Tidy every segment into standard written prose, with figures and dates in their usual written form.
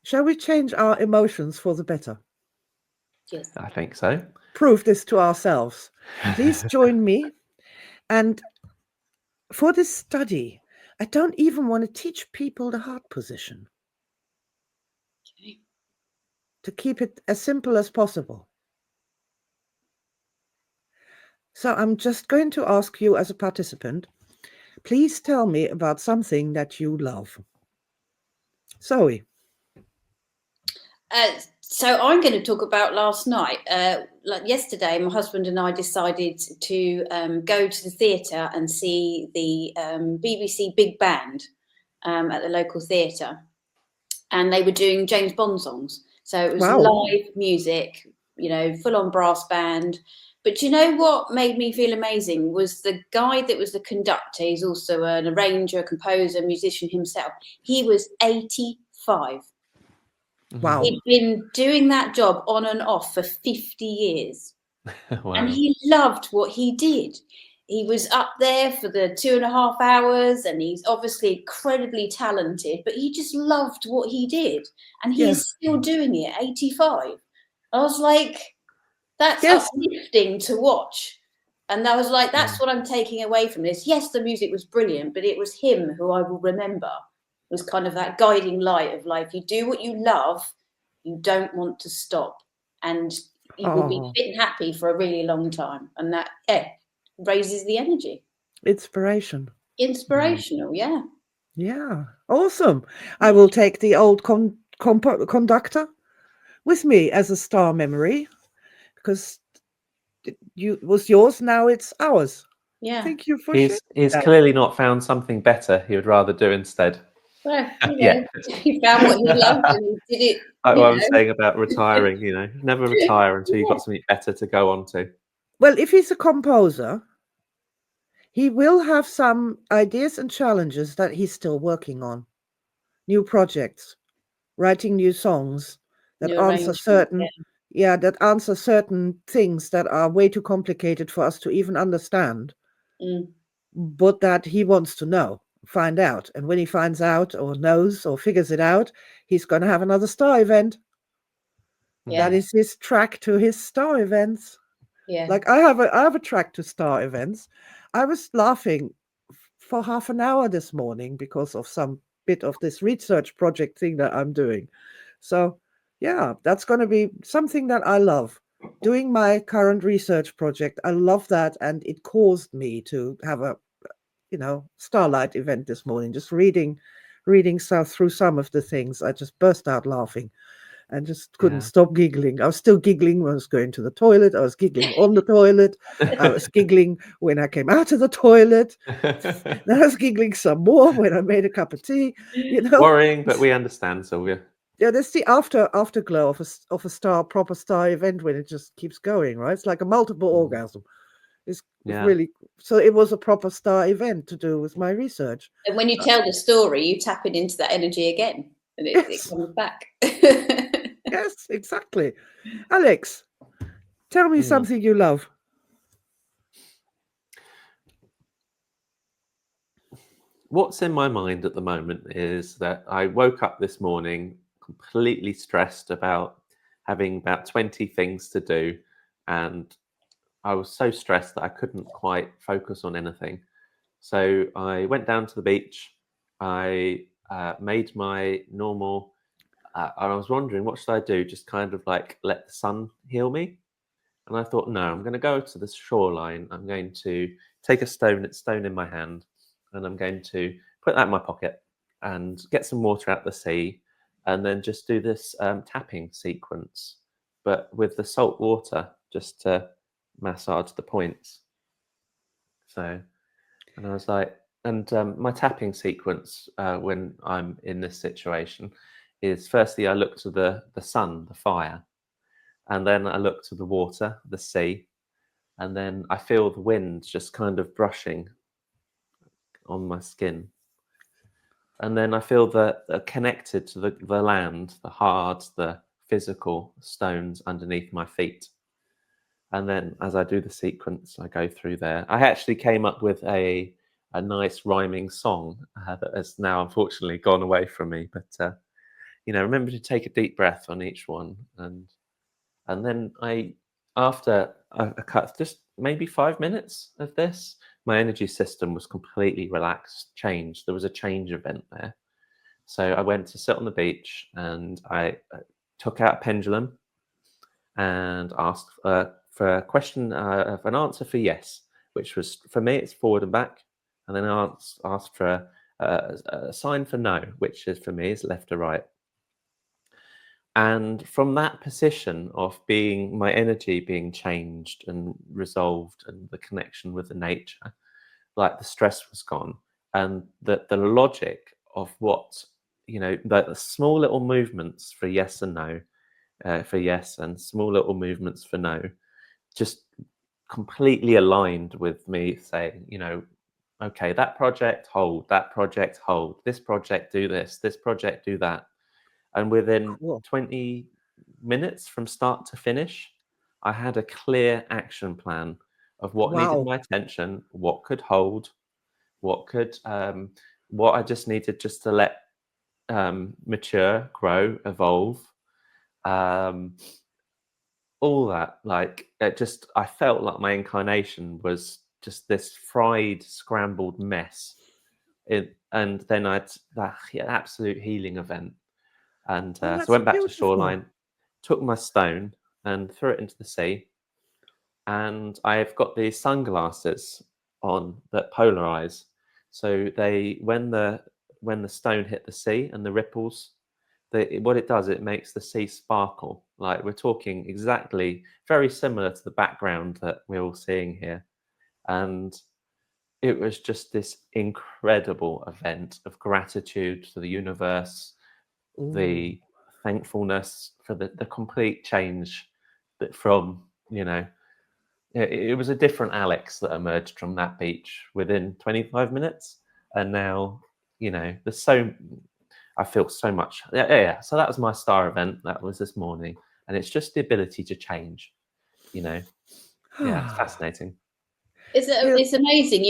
Shall we change our emotions for the better? Yes. I think so. Prove this to ourselves. Please join me. And for this study, I don't even want to teach people the heart position. Okay. To keep it as simple as possible. So I'm just going to ask you as a participant, please tell me about something that you love. Zoe. So I'm going to talk about last night. Like yesterday, my husband and I decided to go to the theatre and see the BBC Big Band at the local theatre, and they were doing James Bond songs. So it was live music, full on brass band. But you know what made me feel amazing was the guy that was the conductor. He's also an arranger, composer, musician himself. He was 85. Wow. He'd been doing that job on and off for 50 years. Wow. And he loved what he did. He was up there for the 2.5 hours, and he's obviously incredibly talented, but he just loved what he did. And he is still doing it at 85. I was like, that's uplifting to watch. And I was like, that's what I'm taking away from this. Yes, the music was brilliant, but it was him who I will remember. It was kind of that guiding light of like, you do what you love, you don't want to stop. And you will be fit and happy for a really long time. And that raises the energy. Inspirational, yeah. Yeah, awesome. I will take the old conductor with me as a star memory, because it was yours, now it's ours. Yeah. Thank you for He's clearly not found something better he would rather do instead. Well, he found what he loved and he did it. Like what I was saying about retiring, never retire until you've got something better to go on to. Well, if he's a composer, he will have some ideas and challenges that he's still working on. New projects, writing new songs that answer certain things that are way too complicated for us to even understand. But that he wants to find out. And when he finds out or knows or figures it out, he's going to have another star event. Yeah. That is his track to his star events. Yeah. Like I have a track to star events. I was laughing for half an hour this morning because of some bit of this research project thing that I'm doing. So yeah, that's going to be something that I love. Doing my current research project, I love that, and it caused me to have a starlight event this morning. Just reading through some of the things, I just burst out laughing and just couldn't stop giggling. I was still giggling when I was going to the toilet. I was giggling on the toilet. I was giggling when I came out of the toilet. Then I was giggling some more when I made a cup of tea. Worrying, but we understand, Silvia. Yeah, that's the afterglow of a proper star event when it just keeps going, right? It's like a multiple orgasm. It's really, so it was a proper star event to do with my research. And when you tell the story, you tap it into that energy again, and it comes back. Yes, exactly. Alex, tell me something you love. What's in my mind at the moment is that I woke up this morning completely stressed about having about 20 things to do, and I was so stressed that I couldn't quite focus on anything. So I went down to the beach. I made my normal. I was wondering, what should I do? Just kind of like let the sun heal me. And I thought, no, I'm going to go to the shoreline. I'm going to take a stone in my hand, and I'm going to put that in my pocket and get some water out the sea, and then just do this tapping sequence, but with the salt water, just to massage the points. So, and I was like, and my tapping sequence when I'm in this situation is, firstly I look to the sun, the fire, and then I look to the water, the sea, and then I feel the wind just kind of brushing on my skin. And then I feel that connected to the land, the hard, the physical stones underneath my feet. And then as I do the sequence, I go through there. I actually came up with a nice rhyming song that has now unfortunately gone away from me. But remember to take a deep breath on each one. And then after a cut, just maybe 5 minutes of this, my energy system was completely relaxed, changed. There was a change event there. So I went to sit on the beach, and I took out a pendulum and asked for a question, of an answer for yes, which was, for me, it's forward and back. And then I asked for a sign for no, which is, for me, is left to right. And from that position of my energy being changed and resolved, and the connection with the nature, like, the stress was gone. And the logic of what, the small little movements for yes and no, for yes, and small little movements for no, just completely aligned with me saying, okay, that project, hold, this project, do this project, do that. And within Cool. 20 minutes from start to finish, I had a clear action plan of what needed Wow. my attention, what could hold, what I just needed just to let mature, grow, evolve. All that, like, I felt like my incarnation was just this fried, scrambled mess. And then I'd that absolute healing event. And Oh, so I that's went back to beautiful. shoreline, took my stone and threw it into the sea. And I've got these sunglasses on that polarize. So when the stone hit the sea and the ripples, what it does, it makes the sea sparkle. Like, we're talking exactly very similar to the background that we're all seeing here. And it was just this incredible event of gratitude to the universe, Ooh. the thankfulness for the complete change that from, it was a different Alex that emerged from that beach within 25 minutes. And now, I feel so much. Yeah. So that was my star event. That was this morning. And it's just the ability to change, Yeah, it's fascinating. It's amazing.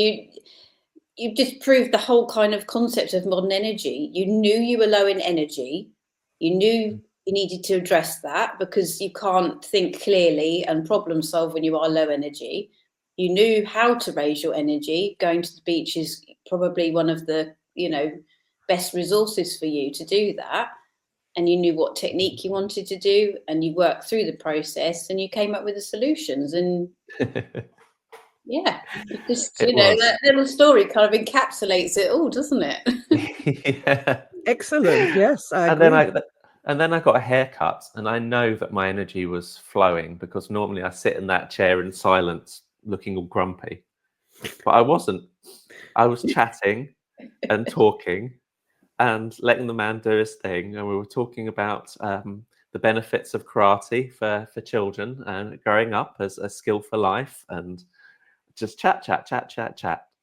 You just proved the whole kind of concept of modern energy. You knew you were low in energy. You knew you needed to address that, because you can't think clearly and problem solve when you are low energy. You knew how to raise your energy. Going to the beach is probably one of the, best resources for you to do that. And you knew what technique you wanted to do, and you worked through the process, and you came up with the solutions. And yeah, it's just, that little story kind of encapsulates it all, doesn't it? Yeah. Excellent. Yes, I And agree. then I got a haircut, and I know that my energy was flowing, because normally I sit in that chair in silence, looking all grumpy. But I wasn't. I was chatting and talking and letting the man do his thing. And we were talking about the benefits of karate for children and growing up as a skill for life, and just chat,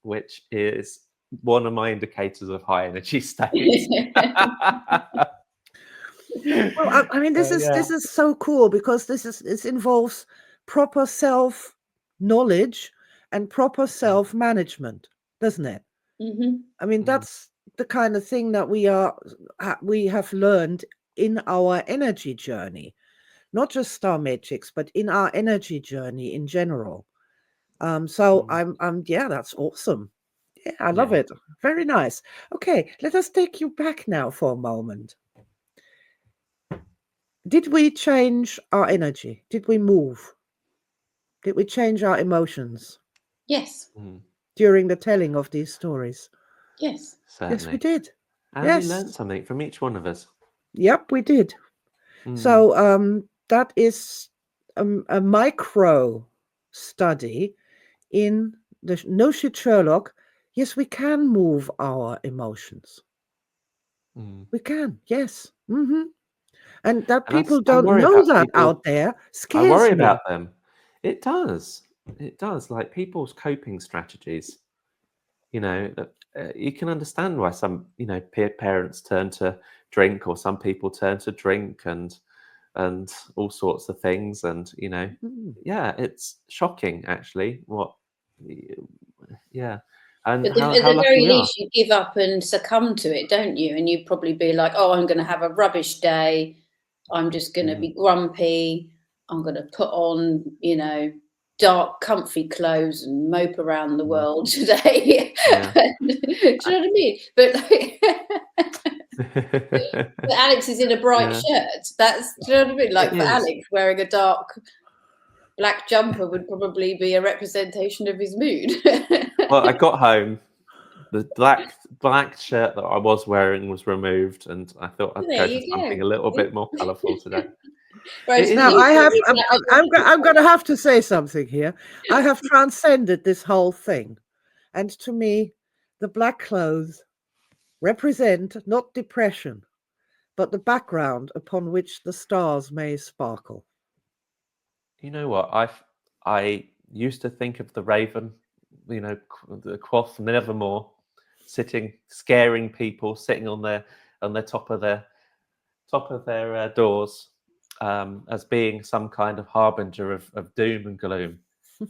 which is one of my indicators of high energy states. Well, I mean, this is so cool, because this involves proper self knowledge and proper self management, doesn't it? Mm-hmm. I mean, that's the kind of thing that we have learned in our energy journey, not just Star Matrix, but in our energy journey in general. So yeah, that's awesome. Yeah, I love it. Very nice. Okay, let us take you back now for a moment. Did we change our energy? Did we move? Did we change our emotions Yes. during the telling of these stories? Yes. Certainly. Yes, we did. And yes. we learned something from each one of us. Yep, we did. So that is a micro study in the No Shit Sherlock. Yes, we can move our emotions. We can, yes. And that people don't know that out there scares me. I worry about them. It does. It does. Like, people's coping strategies. You can understand why some, parents turn to drink, or some people turn to drink, and all sorts of things. And, yeah, it's shocking, actually. And But how at the lucky very we are. least, you give up and succumb to it, don't you? And you'd probably be like, oh, I'm going to have a rubbish day. I'm just going to be grumpy. I'm going to put on, dark, comfy clothes and mope around the world today. Yeah. Do you know what I mean? But but Alex is in a bright shirt. Do you know what I mean? Like for Alex, wearing a dark black jumper would probably be a representation of his mood. Well, I got home. The black shirt that I was wearing was removed, and I thought I'd There go you for something go. a little bit more colourful today. Right, Now you I have. wearing black I'm going to have to say something here. I have transcended this whole thing, and to me, the black clothes represent not depression, but the background upon which the stars may sparkle. You know what? I used to think of the raven, the quoth from Nevermore, scaring people, sitting on the top of their doors, as being some kind of harbinger of doom and gloom.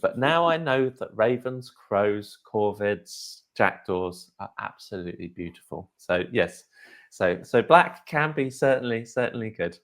But now I know that ravens, crows, corvids, jackdaws are absolutely beautiful. So yes, so black can be certainly good.